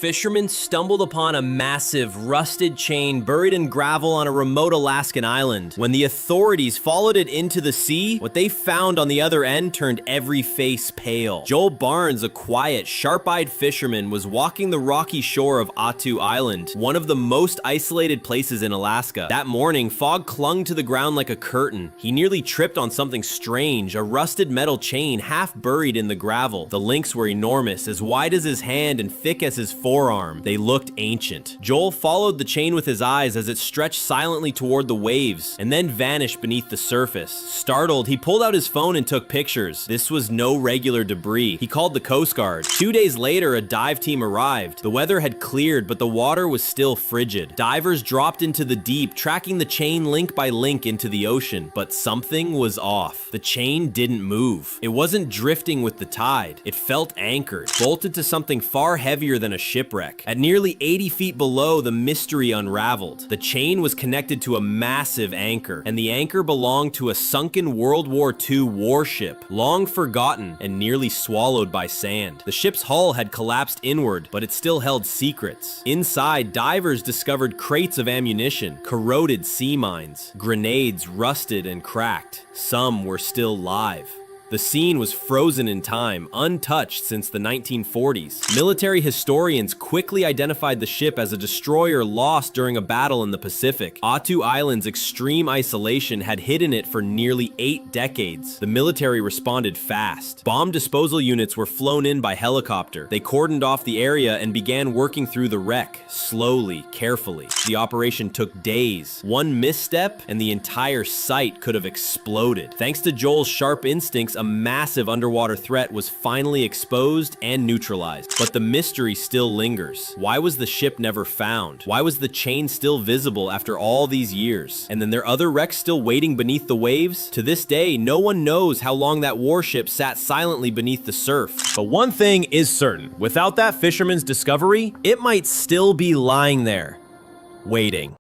fishermen stumbled upon a massive, rusted chain buried in gravel on a remote Alaskan island. When the authorities followed it into the sea, what they found on the other end turned every face pale. Joel Barnes, a quiet, sharp-eyed fisherman, was walking the rocky shore of Attu Island, one of the most isolated places in Alaska. That morning, fog clung to the ground like a curtain. He nearly tripped on something strange, a rusted metal chain half buried in the gravel. The links were enormous, as wide as his hand and thick as his forearm. They looked ancient. Joel followed the chain with his eyes as it stretched silently toward the waves, and then vanished beneath the surface. Startled, he pulled out his phone and took pictures. This was no regular debris. He called the Coast Guard. 2 days later, a dive team arrived. The weather had cleared, but the water was still frigid. Divers dropped into the deep, tracking the chain link by link into the ocean. But something was off. The chain didn't move. It wasn't drifting with the tide. It felt anchored, bolted to something far heavier than a shipwreck. At nearly 80 feet below, the mystery unraveled. The chain was connected to a massive anchor, and the anchor belonged to a sunken World War II warship, long forgotten and nearly swallowed by sand. The ship's hull had collapsed inward, but it still held secrets. Inside, divers discovered crates of ammunition, corroded sea mines, grenades rusted and cracked. Some were still live. The scene was frozen in time, untouched since the 1940s. Military historians quickly identified the ship as a destroyer lost during a battle in the Pacific. Attu Island's extreme isolation had hidden it for nearly 8 decades. The military responded fast. Bomb disposal units were flown in by helicopter. They cordoned off the area and began working through the wreck, slowly, carefully. The operation took days. One misstep, and the entire site could have exploded. Thanks to Joel's sharp instincts, a massive underwater threat was finally exposed and neutralized. But the mystery still lingers. Why was the ship never found? Why was the chain still visible after all these years? And then there are other wrecks still waiting beneath the waves? To this day, no one knows how long that warship sat silently beneath the surf. But one thing is certain, without that fisherman's discovery, it might still be lying there, waiting.